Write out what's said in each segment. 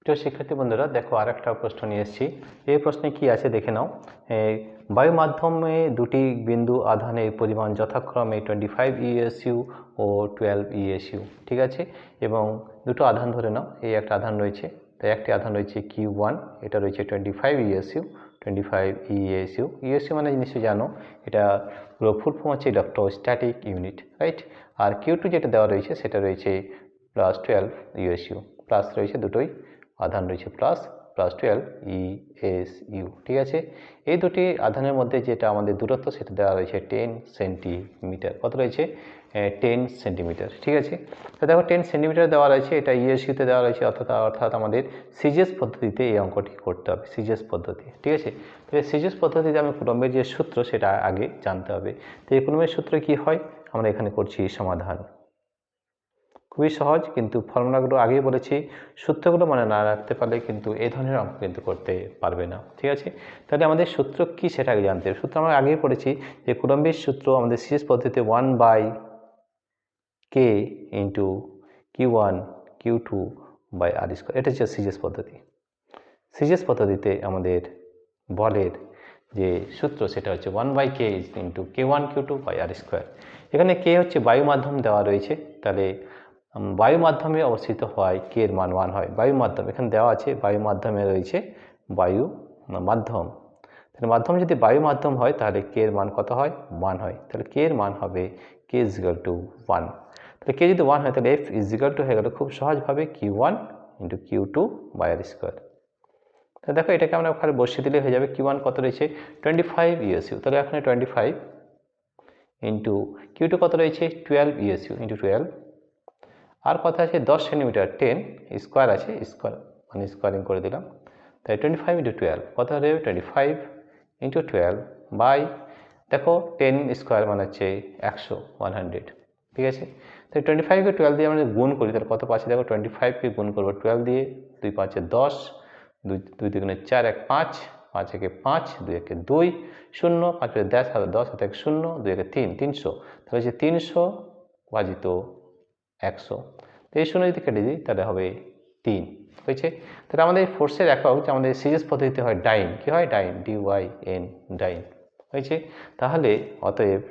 প্রিয় শিক্ষার্থী বন্ধুরা, দেখো আরেকটা প্রশ্ন নিয়ে এসেছি। এই প্রশ্নে কি আছে দেখে নাও। বায়ু মাধ্যমে দুটি বিন্দু আধানের পরিমাণ যথাক্রমে 25 ইএসইউ ও 12 ইএসইউ, ঠিক আছে। এবং দুটো আধান ধরে নাও, এই একটা আধান রয়েছে, তাই একটি আধান রয়েছে Q1, এটা রয়েছে 25 ইএসইউ, 25 ইএসইউ। ইএসইউ মানে নিশ্চয়ই জানো, এটা পুরো ফুল ফর্ম হচ্ছে ইলেকট্রোস্ট্যাটিক ইউনিট, রাইট। আর Q2 যেটা দেওয়া রয়েছে সেটা রয়েছে +12 ইএসইউ, প্লাস রয়েছে দুটোই আধান রয়েছে প্লাস 12 ইএসইউ, ঠিক আছে। এই দুটি আধানের মধ্যে যেটা আমাদের দূরত্ব সেটা দেওয়া রয়েছে 10 সেন্টিমিটার। কত রয়েছে? 10 সেন্টিমিটার, ঠিক আছে। তো দেখো 10 সেন্টিমিটার দেওয়া রয়েছে, এটা ইএসইউতে দেওয়া রয়েছে, অর্থাৎ আমাদের সিজিএস পদ্ধতিতে এই অঙ্কটি করতে হবে, সিজিএস পদ্ধতি, ঠিক আছে। তো এই সিজিএস পদ্ধতিতে আমি কুলম্বের যে সূত্র সেটা আগে জানতে হবে। তো এই কুলম্বের সূত্র কি হয়, আমরা এখানে করছি সমাধান। খুবই সহজ, কিন্তু ফর্মুলাগুলো আগেই বলেছি, সূত্রগুলো মনে না রাখতে পারলে কিন্তু এই ধরনের অঙ্ক কিন্তু করতে পারবে না, ঠিক আছে। তাহলে আমাদের সূত্র কি সেটা আগে জানতে হবে। সূত্র আমরা আগেই পড়েছি যে কুলম্বের সূত্র আমাদের সিরিজ পদ্ধতিতে 1/k into Q1 Q2 by r square, এটা হচ্ছে সিরিজ পদ্ধতি। সিরিজ পদ্ধতিতে আমাদের বলের যে সূত্র সেটা হচ্ছে 1/k into K1 Q2 by r square. এখানে কে হচ্ছে বায়ু মাধ্যম দেওয়া রয়েছে, তাহলে বায়ু মাধ্যমে অবস্থিত হয় কে এর মান 1 হয়। বায়ু মাধ্যম এখানে দেওয়া আছে, বায়ু মাধ্যমে রয়েছে বায়ু মাধ্যম, তাহলে মাধ্যম যদি বায়ু মাধ্যম হয় তাহলে কে এর মান কত হয়? 1 হয়। তাহলে কে এর মান হবে কে ইজ ইকুয়াল টু 1। তাহলে কে যদি 1 হয় তাহলে এফ ইজ ইকুয়াল টু হয়ে গেল খুব সহজভাবে Q1 into Q2 by r square. তো দেখো এটাকে আমরা ওখানে বসিয়ে দিলে হয়ে যাবে Q1 কত রয়েছে 25 ইএসইউ, তাহলে এখানে 25 ইন্টু Q2 কত রয়েছে 12 ইএসইউ ইন্টু 12, আর কথা আছে 10 সেন্টিমিটার, 10 স্কোয়ার আছে, স্কোয়ার মানে স্কোয়ারিং করে দিলাম, তাই 25 ইন্টু 12 কত হবে 25 ইন্টু 12 বাই, দেখো 10 স্কোয়ার মানে হচ্ছে 100, 100, ঠিক আছে। তাই 25কে 12 দিয়ে আমরা গুণ করি তাহলে কত পাচ্ছি, দেখো 25কে গুণ করবো 12 দিয়ে, 2 5 10, 2 2 4 1 5, 5 1 5, 2 1 2, 0 5 10 10 1 0, 2 1 3, 300, তাহলে হচ্ছে 300 ভাজিত 100, তো এই 0 যদি কেটে দিই তাহলে হবে 3, হয়েছে। তাহলে আমাদের ফোর্সের একক যে আমাদের সিরিজ পদ্ধতিতে হয় ডাইন, কি হয় ডাইন, DYN, ডাইন, হয়েছে। তাহলে অতএব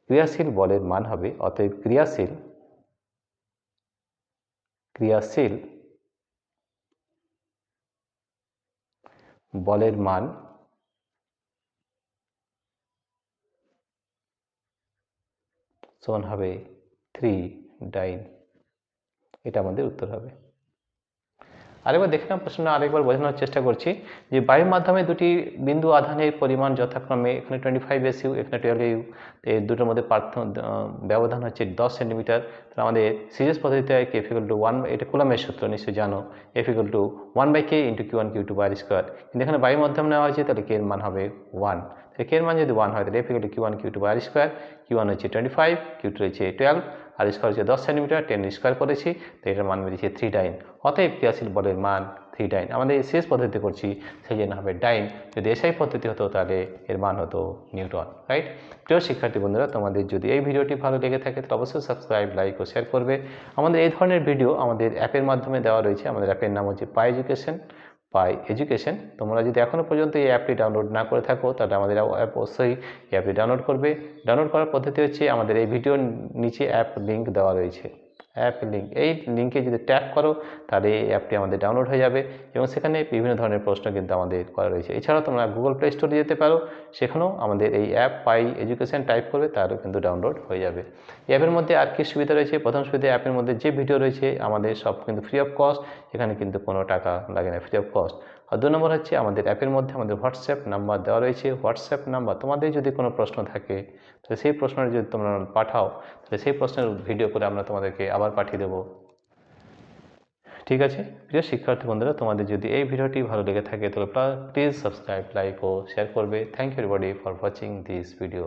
ক্রিয়াশীল বলের মান হবে, অতএব ক্রিয়াশীল বলের মান সমান হবে 3 ডাইন, এটা আমাদের উত্তর হবে। আরেকবার দেখলাম প্রশ্ন, আরেকবার বোঝানোর চেষ্টা করছি যে বায়ুর মাধ্যমে দুটি বিন্দু আধানের পরিমাণ যথাক্রমে এখানে 25 এসইউ, এখানে 12 ইউ, এই দুটোর মধ্যে ব্যবধান হচ্ছে 10 সেন্টিমিটার। তাহলে আমাদের সিরিজ পদ্ধতিতে F = 1, এটা কুলম্বের সূত্র নিশ্চয়ই জানো, F = 1/k into Q1 Q2 by r square. কিন্তু এখানে বায়ু মাধ্যম নেওয়া হয়েছে তাহলে কে এর মান হবে 1, তাহলে কে এর মান যদি 1 হয় তাহলে F = Q1 Q2 by r square. Q1 হচ্ছে 25, Q2 হচ্ছে 12, আর স্কোয়ার হচ্ছে 10 সেন্টিমিটার, 10 স্কোয়ার করেছি, তো এটার মান বেরিয়েছে 3 ডাইন। অতএব ক্রিয়াশীল বলের মান 3 ডাইন। আমাদের শেষ পদ্ধতি করছি সেই জন্য হবে ডাইন, যদি এসআই পদ্ধতি হতো তাহলে এর মান হতো নিউটন, রাইট। প্রিয় শিক্ষার্থী বন্ধুরা, তোমাদের যদি এই ভিডিওটি ভালো লেগে থাকে তাহলে অবশ্যই সাবস্ক্রাইব, লাইক ও শেয়ার করবে। আমাদের এই ধরনের ভিডিও আমাদের অ্যাপের মাধ্যমে দেওয়া রয়েছে, আমাদের অ্যাপের নাম হচ্ছে পাই এডুকেশন। তোমরা যদি এখনও পর্যন্ত এই অ্যাপটি ডাউনলোড না করে থাকো তাহলে আমাদের অ্যাপ অবশ্যই এই অ্যাপটি ডাউনলোড করবে। ডাউনলোড করার পদ্ধতি হচ্ছে আমাদের এই ভিডিওর নিচে অ্যাপ লিঙ্ক দেওয়া রয়েছে, অ্যাপ লিঙ্ক, এই লিঙ্কে যদি ট্যাপ করো তাহলে এই অ্যাপটি আমাদের ডাউনলোড হয়ে যাবে এবং সেখানে বিভিন্ন ধরনের প্রশ্ন কিন্তু আমাদের করা রয়েছে। এছাড়াও তোমরা গুগল প্লে স্টোরে যেতে পারো, সেখানেও আমাদের এই অ্যাপ পাই এডুকেশন টাইপ করবে তারও কিন্তু ডাউনলোড হয়ে যাবে। অ্যাপের মধ্যে আর কি সুবিধা রয়েছে, প্রথম সুবিধা অ্যাপের মধ্যে যে ভিডিও রয়েছে আমাদের সব কিন্তু ফ্রি অফ কস্ট, এখানে কিন্তু কোনো টাকা লাগে না, ফ্রি অফ কস্ট। আর 2 নম্বর হচ্ছে আমাদের অ্যাপের মধ্যে আমাদের হোয়াটসঅ্যাপ নাম্বার দেওয়া রয়েছে, হোয়াটসঅ্যাপ নাম্বার, তোমাদের যদি কোনো প্রশ্ন থাকে তাহলে সেই প্রশ্নটা যদি তোমরা পাঠাও তাহলে সেই প্রশ্নের ভিডিও করে আমরা তোমাদেরকে আবার পাঠিয়ে দেবো, ঠিক আছে। প্রিয় শিক্ষার্থী বন্ধুরা, তোমাদের যদি এই ভিডিওটি ভালো লেগে থাকে তাহলে প্লিজ সাবস্ক্রাইব, লাইক ও শেয়ার করবে। Thank you everybody for watching this video.